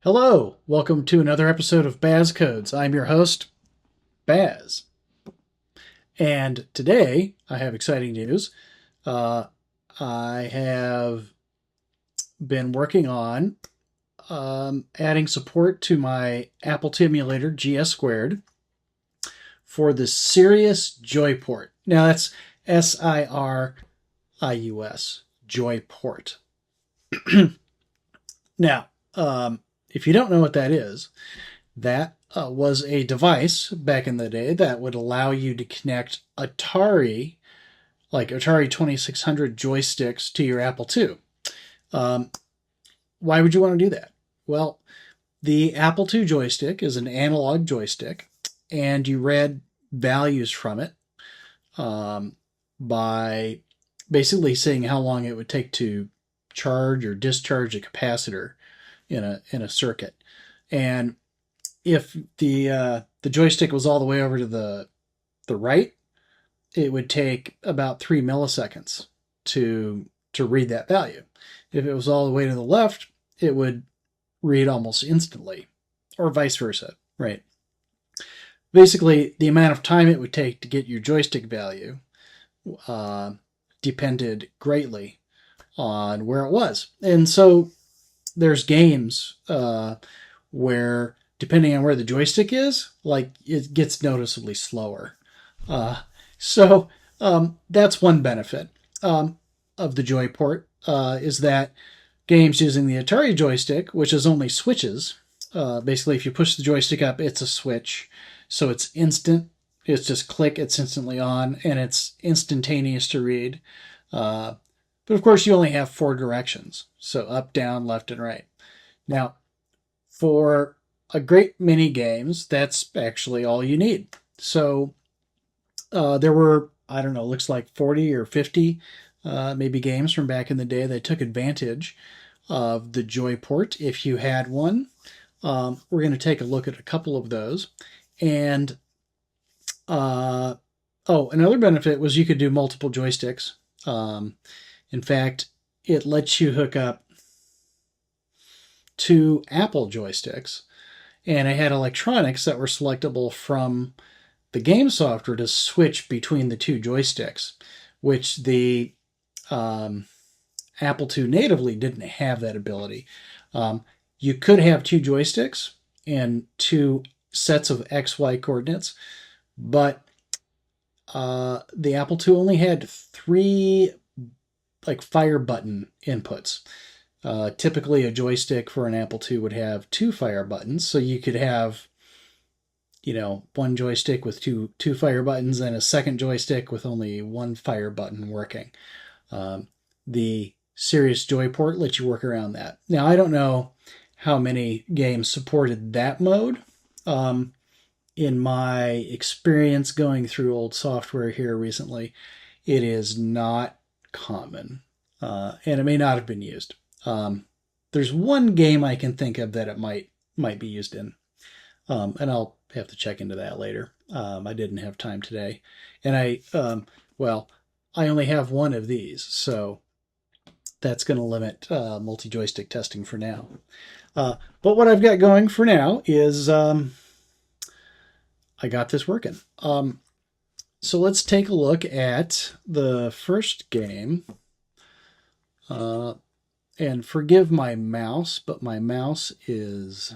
Hello, welcome to another episode of Baz Codes. I'm your host, Baz. And today I have exciting news. I have been working on adding support to my Apple II emulator, GSSquared, for the Sirius Joyport. Now that's S-I-R-I-U-S, Joyport. Now, if you don't know what that is, that was a device back in the day that would allow you to connect Atari 2600 joysticks to your Apple II. Why would you want to do that? Well, the Apple II joystick is an analog joystick, and you read values from it by basically saying how long it would take to charge or discharge a capacitor in a circuit. And if the joystick was all the way over to the right, it would take about 3 milliseconds to read that value. If it was all the way to the left, it would read almost instantly, or vice versa, right? Basically, the amount of time it would take to get your joystick value depended greatly on where it was. And so there's games where, depending on where the joystick is, it gets noticeably slower. So that's one benefit of the Joyport, is that games using the Atari joystick, which is only switches, basically if you push the joystick up, it's a switch. So it's instant. It's just click, it's instantly on, and it's instantaneous to read. But of course, you only have 4 directions. So up, down, left, and right. Now, for a great many games, that's actually all you need. So there were, I don't know, looks like 40 or 50 maybe games from back in the day that took advantage of the Joyport if you had one. We're going to take a look at a couple of those. And, another benefit was you could do multiple joysticks. In fact, it lets you hook up 2 Apple joysticks, and it had electronics that were selectable from the game software to switch between the 2 joysticks, which the Apple II natively didn't have that ability. You could have 2 joysticks and 2 sets of XY coordinates, but the Apple II only had 3 fire button inputs. Typically, a joystick for an Apple II would have 2 fire buttons, so you could have, one joystick with two fire buttons and a second joystick with only 1 fire button working. The Sirius Joyport lets you work around that. Now, I don't know how many games supported that mode. In my experience going through old software here recently, it is not common, and it may not have been used. There's one game I can think of that it might be used in, and I'll have to check into that later. I didn't have time today, and I only have one of these, so that's going to limit multi-joystick testing for now. But what I've got going for now is I got this working. So let's take a look at the first game. And forgive my mouse, but my mouse is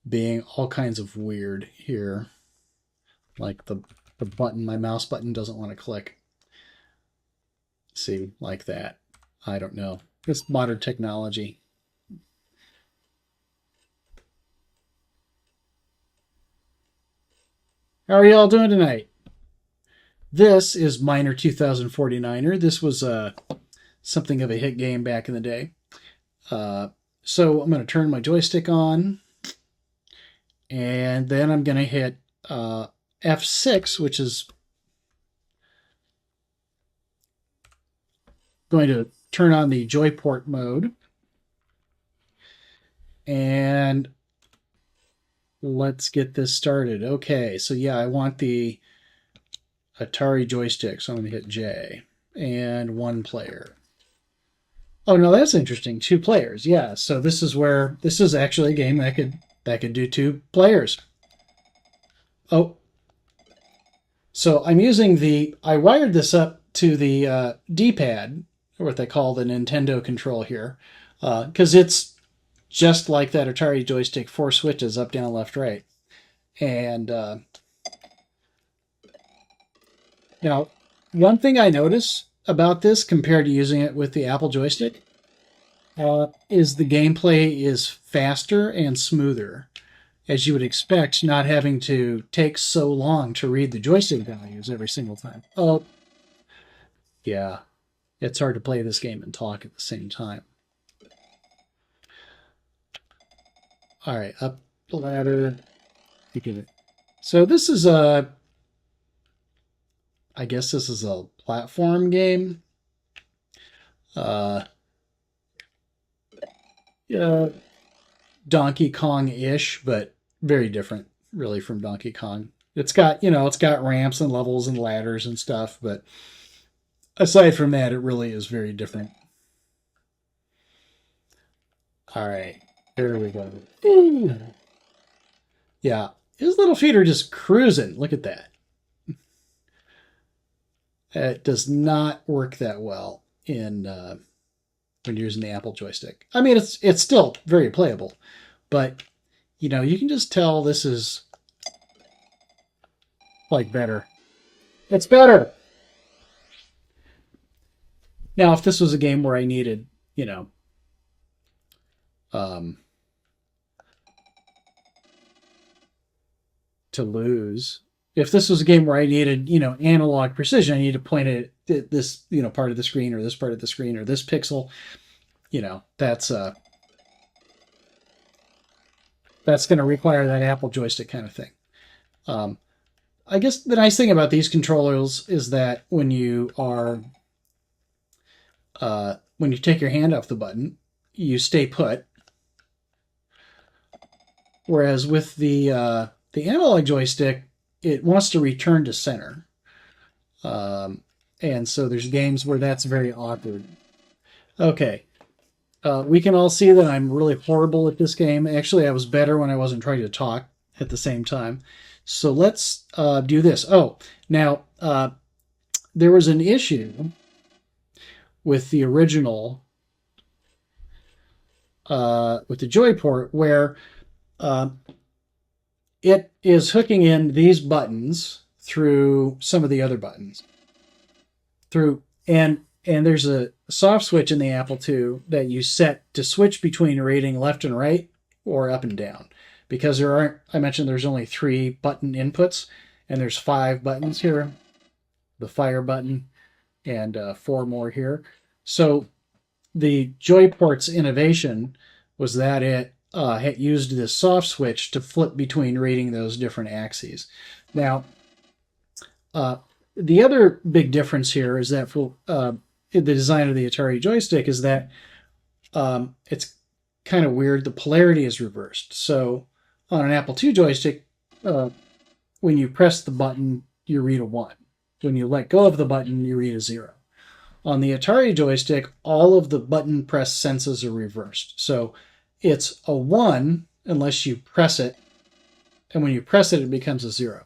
being all kinds of weird here. Like the button, my mouse button doesn't want to click. See, like that. I don't know. It's modern technology. How are you all doing tonight? This is Miner 2049er. This was something of a hit game back in the day. So I'm going to turn my joystick on, and then I'm going to hit F6, which is going to turn on the Joyport mode. And let's get this started. Okay, so yeah, I want the Atari joystick, so I'm going to hit J. And 1 player. Oh no, that's interesting. 2 players, yeah. So this is actually a game that could do 2 players. Oh, so I'm using I wired this up to the D-pad, or what they call the Nintendo control here, because it's just like that Atari joystick, 4 switches, up, down, left, right. And now, one thing I notice about this compared to using it with the Apple joystick is the gameplay is faster and smoother, as you would expect, not having to take so long to read the joystick values every single time. Oh, yeah. It's hard to play this game and talk at the same time. All right, up the ladder. So this is I guess this is a platform game. Yeah, Donkey Kong-ish, but very different, really, from Donkey Kong. It's got, it's got ramps and levels and ladders and stuff, but aside from that, it really is very different. All right, there we go. Yeah, his little feet are just cruising. Look at that. It does not work that well in when you're using the Apple joystick. I mean, it's still very playable, but you can just tell this is like better. It's better. Now, if this was a game where I needed, um, to lose, if this was a game where I needed, analog precision, I need to point it at this, part of the screen or this part of the screen or this pixel, that's going to require that Apple joystick kind of thing. I guess the nice thing about these controllers is that when you take your hand off the button, you stay put. Whereas with the analog joystick, it wants to return to center. And so there's games where that's very awkward. Okay. We can all see that I'm really horrible at this game. Actually, I was better when I wasn't trying to talk at the same time. So let's do this. Oh, now, there was an issue with the original, with the Joyport, where it is hooking in these buttons through some of the other buttons. And there's a soft switch in the Apple II that you set to switch between reading left and right or up and down. Because I mentioned there's only 3 button inputs, and there's 5 buttons here. The fire button, and 4 more here. So the Joyport's innovation was that it had used this soft switch to flip between reading those different axes. Now, the other big difference here is that for the design of the Atari joystick is that it's kind of weird. The polarity is reversed. So on an Apple II joystick, when you press the button, you read a 1. When you let go of the button, you read a 0. On the Atari joystick, all of the button press senses are reversed. So it's a 1 unless you press it, and when you press it, it becomes a 0.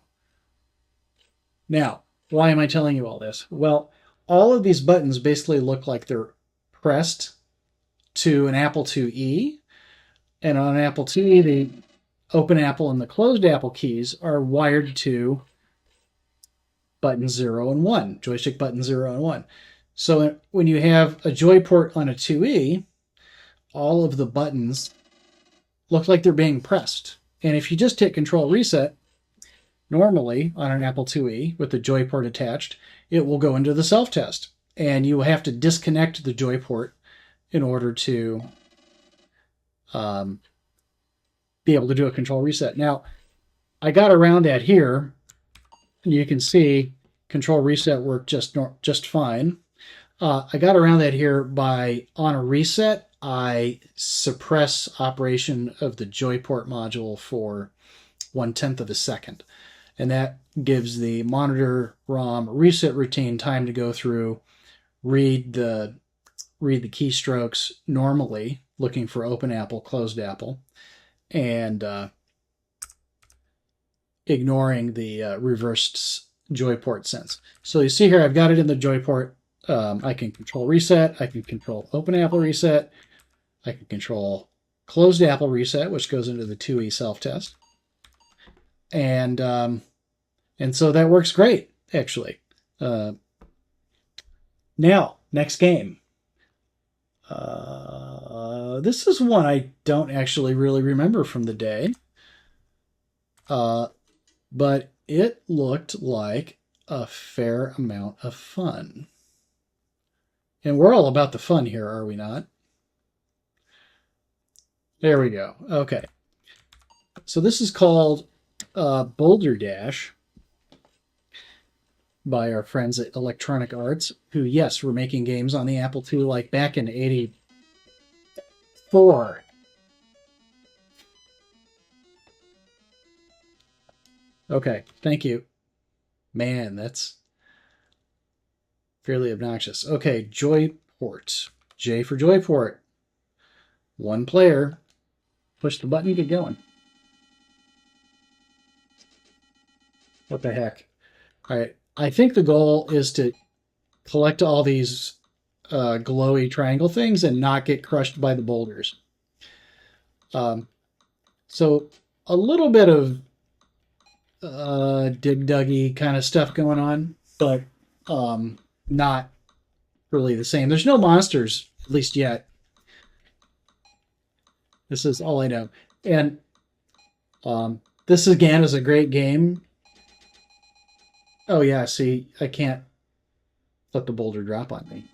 Now, why am I telling you all this? Well, all of these buttons basically look like they're pressed to an Apple IIe, and on an Apple IIe, the open Apple and the closed Apple keys are wired to button 0 and 1, joystick button 0 and 1. So when you have a Joyport on a 2E, all of the buttons look like they're being pressed. And if you just hit Control Reset, normally on an Apple IIe with the Joyport attached, it will go into the self-test. And you will have to disconnect the Joyport in order to be able to do a Control Reset. Now, I got around that here. You can see Control Reset worked just fine. I got around that here by, on a reset, I suppress operation of the Joyport module for 1/10 of a second. And that gives the monitor ROM reset routine time to go through, read the read the keystrokes normally, looking for open apple, closed apple, and ignoring the reversed Joyport sense. So you see here, I've got it in the Joyport. I can control reset. I can control open apple reset. I can control closed apple reset, which goes into the 2E self-test. And so that works great, actually. Now, next game. This is one I don't actually really remember from the day. But it looked like a fair amount of fun. And we're all about the fun here, are we not? There we go. Okay. So this is called Boulder Dash by our friends at Electronic Arts, who, yes, were making games on the Apple II like back in '84. Okay, thank you. Man, that's fairly obnoxious. Okay, Joyport. J for Joyport. One player. Push the button, get going. What the heck? All right, I think the goal is to collect all these glowy triangle things and not get crushed by the boulders. So a little bit of dig duggy kind of stuff going on, but not really the same. There's no monsters, at least yet. This is all I know. And this again is a great game. Oh yeah, see, I can't let the boulder drop on me.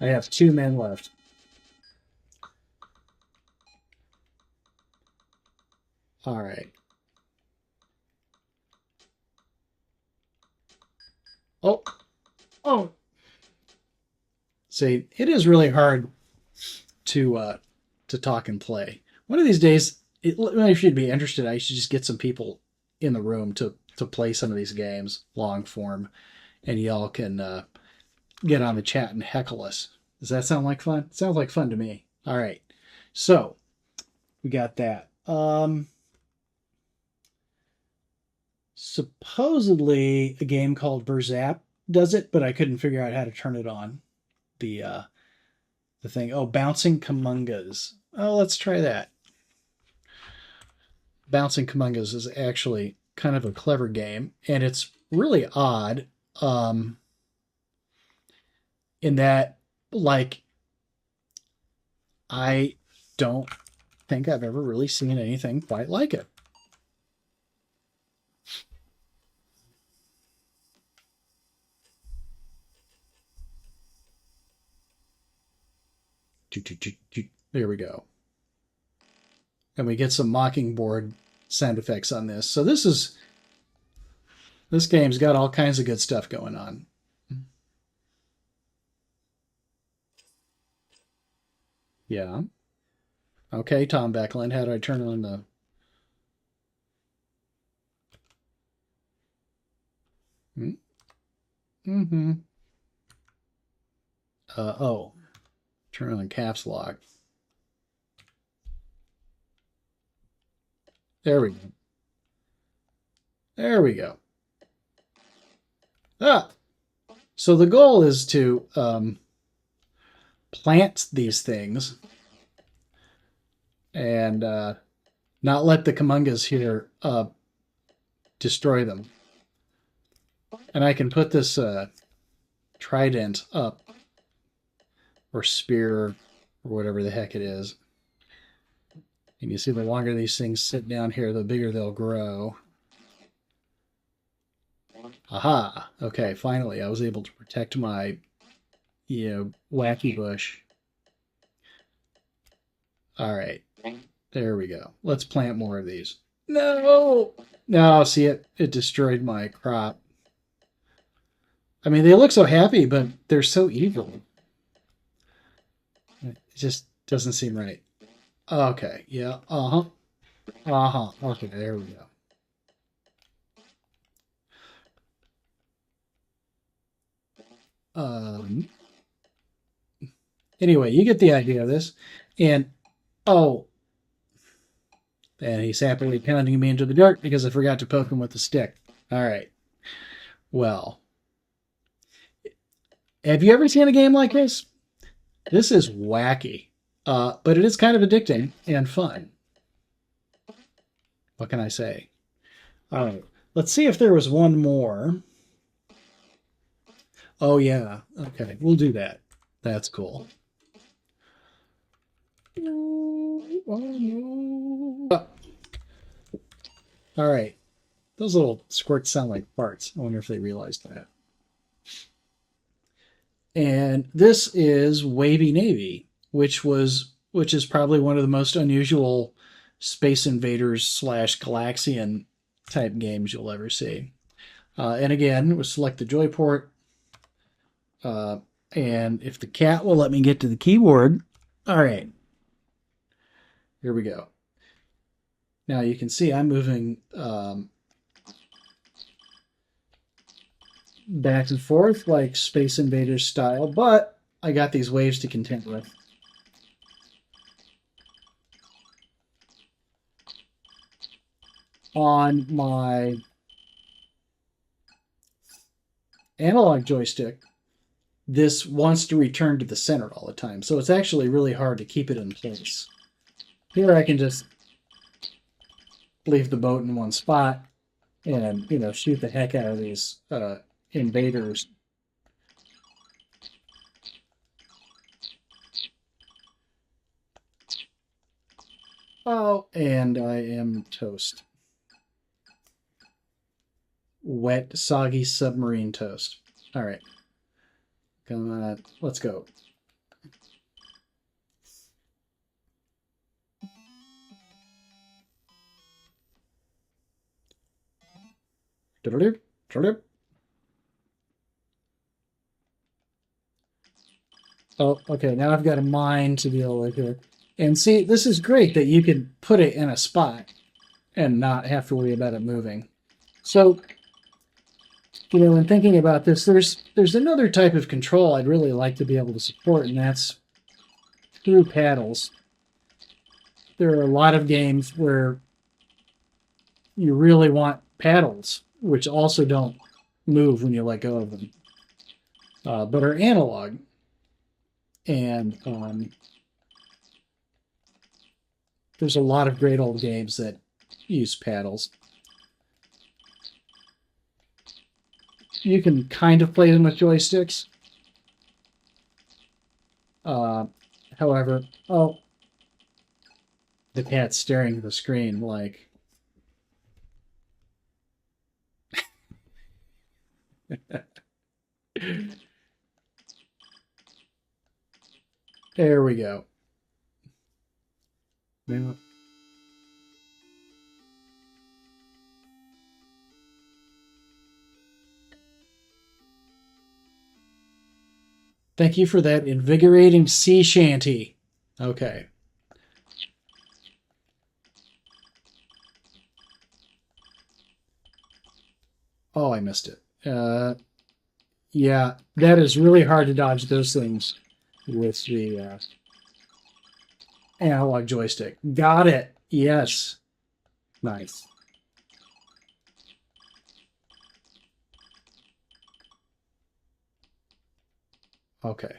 I have 2 men left. All right. Oh. Oh. See, it is really hard to talk and play. One of these days, if you'd be interested, I should just get some people in the room to play some of these games, long form, and y'all can get on the chat and heckle us. Does that sound like fun? It sounds like fun to me. All right. So, we got that. Supposedly a game called Berzap does it, but I couldn't figure out how to turn it on. The thing. Oh, Bouncing Kamungas. Oh, let's try that. Bouncing Kamungas is actually kind of a clever game, and it's really odd in that, like, I don't think I've ever really seen anything quite like it. There we go. And we get some Mockingbird sound effects on this. So this game's got all kinds of good stuff going on. Yeah. Okay, Tom Beckland, how do I turn on the... Mm-hmm. Oh, turn on caps lock. There we go. There we go. Ah! So the goal is to plant these things and not let the Kamungas here destroy them. And I can put this trident up, or spear, or whatever the heck it is. And you see, the longer these things sit down here, the bigger they'll grow. Aha! Okay, finally, I was able to protect my, wacky bush. All right, there we go. Let's plant more of these. No! No, see, it destroyed my crop. I mean, they look so happy, but they're so evil. It just doesn't seem right. Okay, yeah, okay, there we go. Anyway, you get the idea of this. And, oh, and he's happily pounding me into the dirt because I forgot to poke him with the stick. All right. Well, have you ever seen a game like this? This is wacky, but it is kind of addicting and fun. What can I say? All right. Let's see if there was one more. Oh, yeah. Okay, we'll do that. That's cool. All right. Those little squirts sound like farts. I wonder if they realized that. And this is Wavy Navy, which is probably one of the most unusual Space Invaders / Galaxian type games you'll ever see. And again, we'll select the Joyport. And if the cat will let me get to the keyboard. All right. Here we go. Now you can see I'm moving back and forth like Space Invaders style, but I got these waves to contend with. On my analog joystick, this wants to return to the center all the time, so it's actually really hard to keep it in place. Here I can just leave the boat in one spot and, you know, shoot the heck out of these invaders. Oh, and I am toast. Wet, soggy submarine toast. All right. Come on, let's go. Oh, okay, now I've got a mine to deal with here. And see, this is great that you can put it in a spot and not have to worry about it moving. So, you know, in thinking about this, there's another type of control I'd really like to be able to support, and that's through paddles. There are a lot of games where you really want paddles, which also don't move when you let go of them, but are analog. And there's a lot of great old games that use paddles. You can kind of play them with joysticks. However, oh, the cat's staring at the screen like... There we go. Now, thank you for that invigorating sea shanty. Okay. Oh, I missed it. Yeah, that is really hard to dodge those things with the analog joystick. Got it. Yes. Nice. Okay.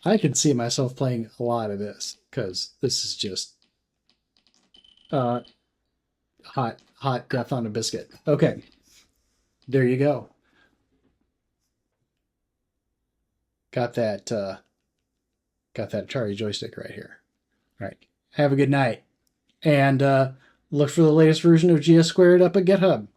I can see myself playing a lot of this because this is just hot death on a biscuit. Okay. There you go. Got that Atari joystick right here. All right. Have a good night. And look for the latest version of GSSquared up at GitHub.